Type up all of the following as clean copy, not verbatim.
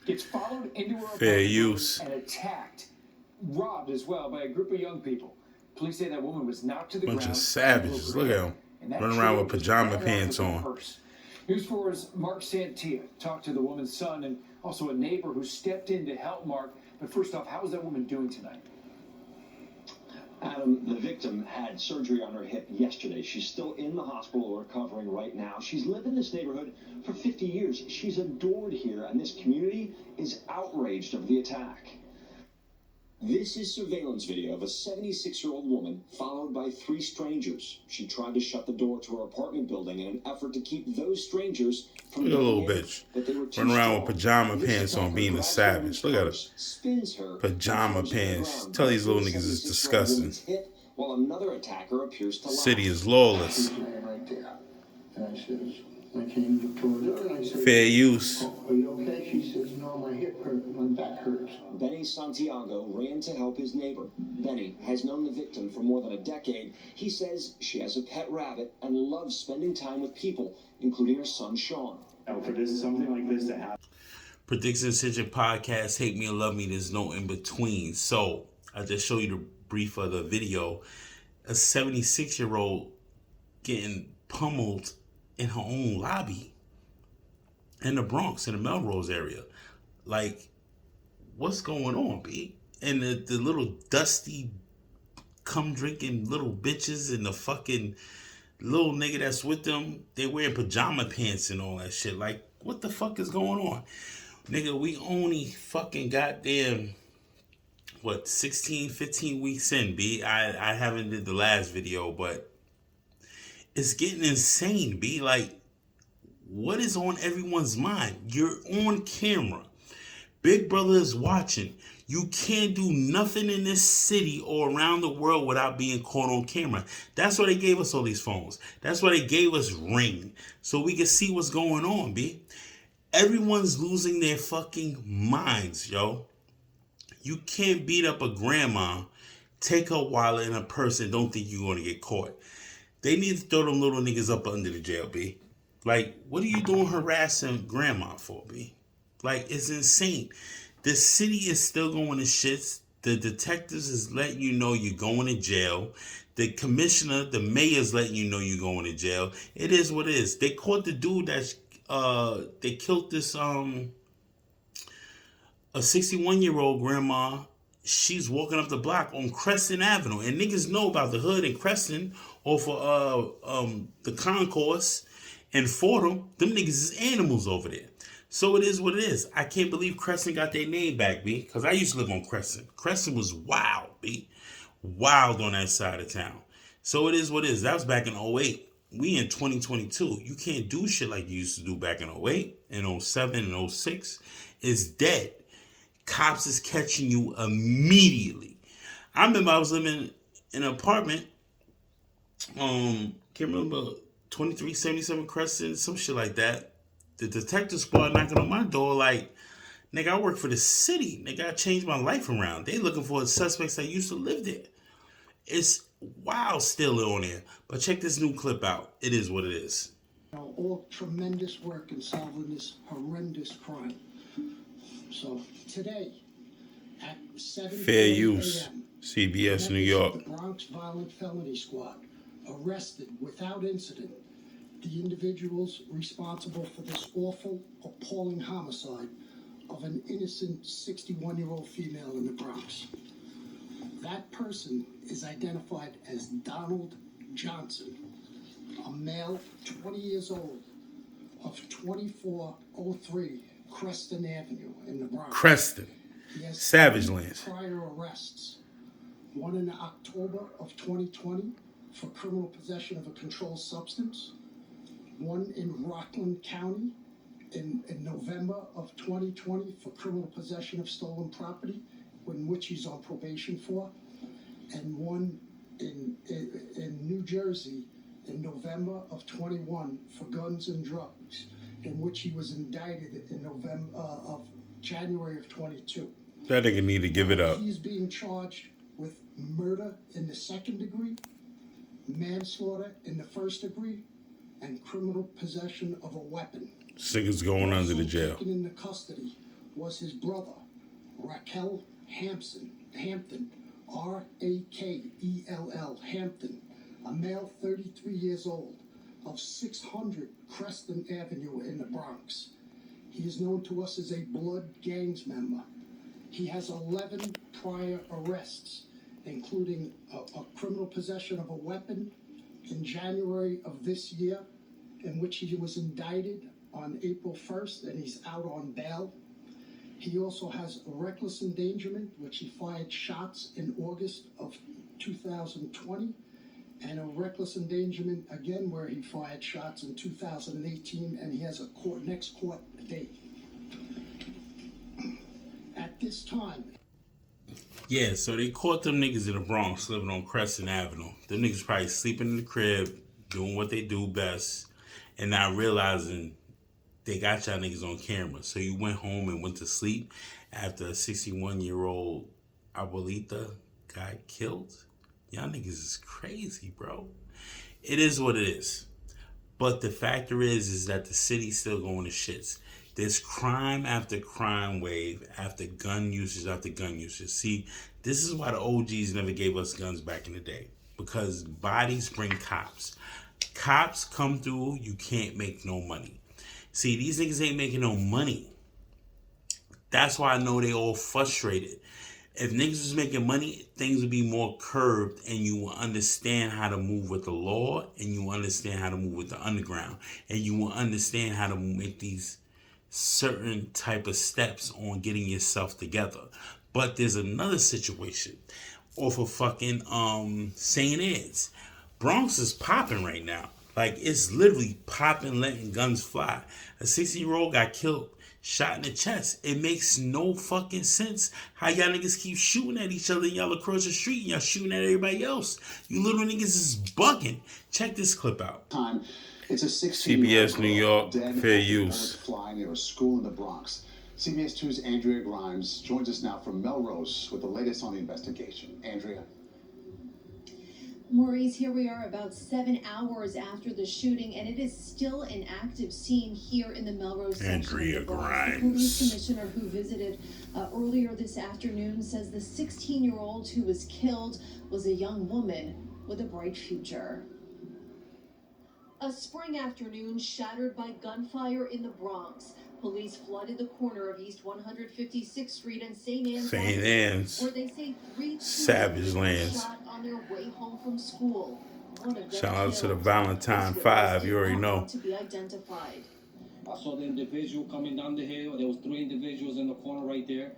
gets followed into her Fair use. and attacked, robbed as well by a group of young people. Police say that woman was knocked to the ground. Bunch of savages. Look at them. Running around with pajama pants on. News 4's Mark Santia talked to the woman's son and also a neighbor who stepped in to help Mark. But first off, how is that woman doing tonight? Adam, the victim had surgery on her hip yesterday. She's still in the hospital recovering right now. She's lived in this neighborhood for 50 years. She's adored here, and this community is outraged over the attack. This is surveillance video of a 76-year-old woman followed by 3 strangers. She tried to shut the door to her apartment building in an effort to keep those strangers from Look at a little bitch. Running around with pajama pants on, being a savage. Look at her. Pajama pants. Tell these little niggas it's disgusting. While another attacker appears to City is lawless. I came towards her and I said, fair use. Are you okay? She says, no, my hip hurts, my back hurts. Benny Santiago ran to help his neighbor. Benny has known the victim for more than a decade. He says she has a pet rabbit and loves spending time with people, including her son, Sean. For this, something like this to happen. Prediction Centric Podcast, Hate Me or Love Me, there's no in between. So, I just show you the brief of the video. A 76-year-old getting pummeled in her own lobby in the Bronx, in the Melrose area. Like, what's going on, B? And the little dusty, cum-drinking little bitches and the fucking little nigga that's with them, they wearing pajama pants and all that shit. Like, what the fuck is going on? Nigga, we only fucking goddamn, 16, 15 weeks in, B? I haven't did the last video, but it's getting insane, B. Like, what is on everyone's mind? You're on camera. Big Brother is watching. You can't do nothing in this city or around the world without being caught on camera. That's why they gave us all these phones. That's why they gave us Ring. So we can see what's going on, B. Everyone's losing their fucking minds, yo. You can't beat up a grandma, take her wallet and her purse and don't think you're going to get caught. They need to throw them little niggas up under the jail, B. Like, what are you doing harassing grandma for, B? Like, it's insane. The city is still going to shits. The detectives is letting you know you're going to jail. The commissioner, the mayor's letting you know you're going to jail. It is what it is. They caught the dude that's, they killed this, a 61-year-old grandma. She's walking up the block on Crescent Avenue. And niggas know about the hood and Crescent off of the concourse and Fordham. Them niggas is animals over there. So it is what it is. I can't believe Crescent got their name back, B. Because I used to live on Crescent. Crescent was wild, B. Wild on that side of town. So it is what it is. That was back in 08. We in 2022. You can't do shit like you used to do back in 08 and 07 and 06. It's dead. Cops is catching you immediately. I remember I was living in an apartment. Can't remember, 2377 Crescent, some shit like that. The detective squad knocking on my door like, nigga, I work for the city. Nigga, I changed my life around. They looking for suspects that used to live there. It's wild still on there. But check this new clip out. It is what it is. All tremendous work in solving this horrendous crime. So today at 7 fair use. CBS New York. The Bronx Violent Felony Squad arrested without incident the individuals responsible for this awful, appalling homicide of an innocent 61-year-old female in the Bronx. That person is identified as Donald Johnson, a male 20 years old of 2403 Creston Avenue in the Bronx. Creston. Savage Lands. Prior arrests. One in October of 2020 for criminal possession of a controlled substance. One in Rockland County in November of 2020 for criminal possession of stolen property, in which he's on probation for. And one in New Jersey in November of 21 for guns and drugs, in which he was indicted in January of 22. That nigga need to give it up. He's being charged with murder in the 2nd degree, manslaughter in the 1st degree, and criminal possession of a weapon. This nigga's going under the jail. Taken into custody was his brother, Raquel Hampton, Rakell Hampton, a male 33 years old, of 600 Creston Avenue in the Bronx. He is known to us as a Blood Gangs member. He has 11 prior arrests, including a criminal possession of a weapon in January of this year, in which he was indicted on April 1st, and he's out on bail. He also has reckless endangerment, which he fired shots in August of 2020, and a reckless endangerment again where he fired shots in 2018, and he has a next court date. At this time. Yeah, so they caught them niggas in the Bronx living on Crescent Avenue. Them niggas probably sleeping in the crib, doing what they do best, and not realizing they got y'all niggas on camera. So you went home and went to sleep after a 61-year-old abuelita got killed. Y'all niggas is crazy, bro. It is what it is. But the factor is that the city's still going to shits. There's crime after crime wave after gun usage after gun usage. See, this is why the OGs never gave us guns back in the day. Because bodies bring cops. Cops come through, you can't make no money. See, these niggas ain't making no money. That's why I know they all frustrated. If niggas was making money, things would be more curbed, and you will understand how to move with the law, and you will understand how to move with the underground, and you will understand how to make these certain type of steps on getting yourself together. But there's another situation off of fucking St. Ed's. Bronx is popping right now. Like, it's literally popping, letting guns fly. A 60-year-old got killed, shot in the chest. It makes no fucking sense how y'all niggas keep shooting at each other and y'all across the street and y'all shooting at everybody else. You little niggas is bugging. Check this clip out. It's a 16-year-old CBS New York, dead fair after use. bullets flying near a school in the Bronx. CBS 2's Andrea Grimes joins us now from Melrose with the latest on the investigation. Andrea. Maurice, here we are about 7 hours after the shooting, and it is still an active scene here in the Melrose section. Andrea Grimes. The police commissioner who visited earlier this afternoon says the 16-year-old who was killed was a young woman with a bright future. A spring afternoon shattered by gunfire in the Bronx. Police flooded the corner of East 156th Street and St. Anne's, where they say 3 Savage Lands. shot on their way home from school. Shout out to the Valentine 5, you already know. To be identified. I saw the individual coming down the hill. There was 3 individuals in the corner right there.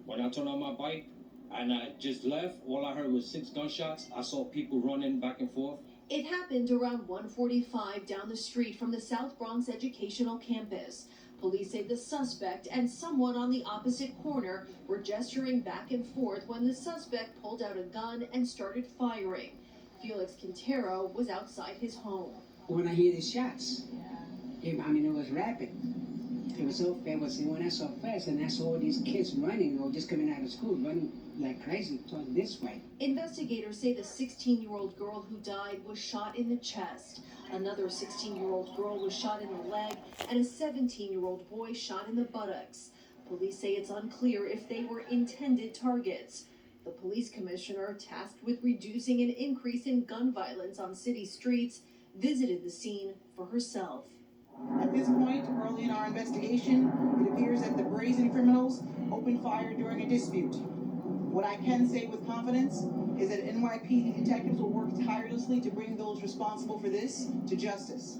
When I turned on my bike and I just left, all I heard was 6 gunshots. I saw people running back and forth. It happened around 1:45 down the street from the South Bronx Educational Campus. Police say the suspect and someone on the opposite corner were gesturing back and forth when the suspect pulled out a gun and started firing. Felix Quintero was outside his home. When I hear the shots, it was rapid. It was when I saw fast, and I saw all these kids running or just coming out of school, running like crazy toward this way. Investigators say the 16-year-old girl who died was shot in the chest. Another 16-year-old girl was shot in the leg, and a 17-year-old boy shot in the buttocks. Police say it's unclear if they were intended targets. The police commissioner, tasked with reducing an increase in gun violence on city streets, visited the scene for herself. At this point, early in our investigation, it appears that the brazen criminals opened fire during a dispute. What I can say with confidence is that NYPD detectives will work tirelessly to bring those responsible for this to justice.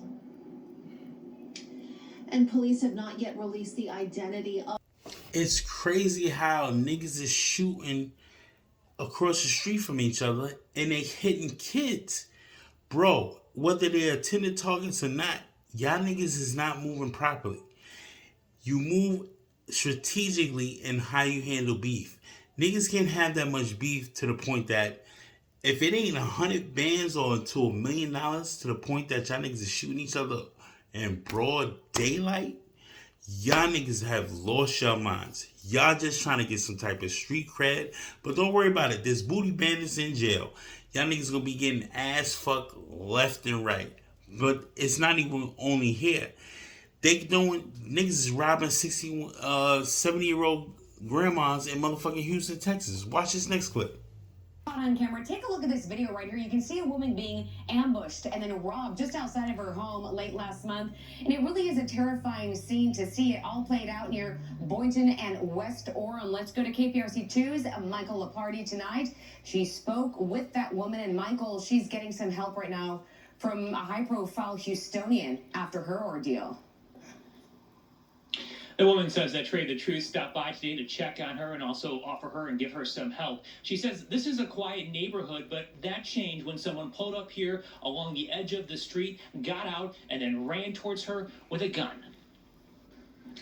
And police have not yet released the identity of... It's crazy how niggas is shooting across the street from each other and they hitting kids. Bro, whether they're intended targets or not, y'all niggas is not moving properly. You move strategically in how you handle beef. Niggas can't have that much beef to the point that if it ain't 100 bands or to $1 million to the point that y'all niggas is shooting each other in broad daylight, y'all niggas have lost your minds. Y'all just trying to get some type of street cred, but don't worry about it. There's booty bandits in jail. Y'all niggas gonna be getting ass fucked left and right. But it's not even only here. They doing niggas is robbing 70-year-old grandmas in motherfucking Houston, Texas. Watch this next clip. On camera, take a look at this video right here. You can see a woman being ambushed and then robbed just outside of her home late last month. And it really is a terrifying scene to see. It all played out near Boynton and West Orem. Let's go to KPRC2's Michael Laparty tonight. She spoke with that woman, and Michael, she's getting some help right now from a high-profile Houstonian after her ordeal. The woman says that Trade the Truth stopped by today to check on her and also offer her and give her some help. She says this is a quiet neighborhood, but that changed when someone pulled up here along the edge of the street, got out, and then ran towards her with a gun.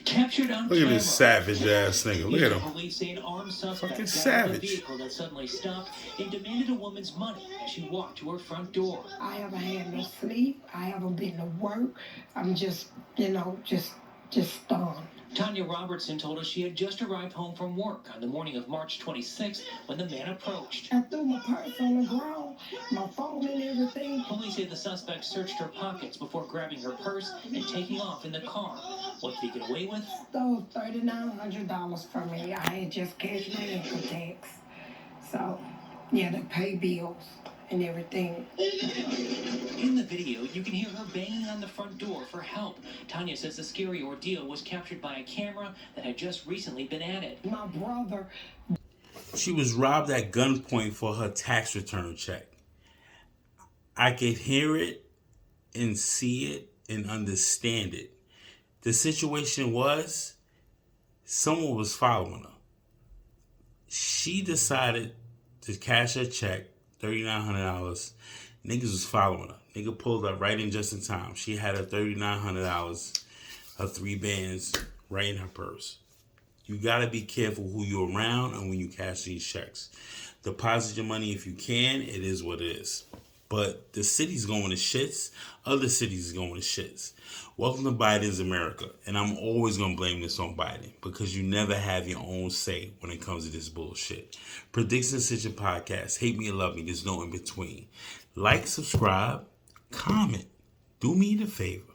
Captured on camera. Look at this savage ass nigga. Look at him. Police say an armed suspect Fucking got out of savage. the vehicle that suddenly stopped and demanded a woman's money as she walked to her front door. I haven't had no sleep. I haven't been to work. I'm just, just stunned. Tanya Robertson told us she had just arrived home from work on the morning of March 26th when the man approached. I threw my purse on the ground, my phone and everything. Police say the suspect searched her pockets before grabbing her purse and taking off in the car. What did he get away with? Stole $3,900 from me. I had just cashed my income tax. So, yeah, to pay bills and everything. In the video, you can hear her banging on the front door for help. Tanya says the scary ordeal was captured by a camera that had just recently been added. My brother. She was robbed at gunpoint for her tax return check. I could hear it and see it and understand it. The situation was someone was following her. She decided to cash her check, $3,900. Niggas was following her. Nigga pulled up right in just in time. She had her $3,900, her 3 bands right in her purse. You gotta be careful who you're around and when you cash these checks. Deposit your money if you can. It is what it is. But the city's going to shits. Other cities is going to shits. Welcome to Biden's America. And I'm always going to blame this on Biden because you never have your own say when it comes to this bullshit. Predictions Such a Podcast. Hate me or love me. There's no in between. Like, subscribe, comment. Do me the favor.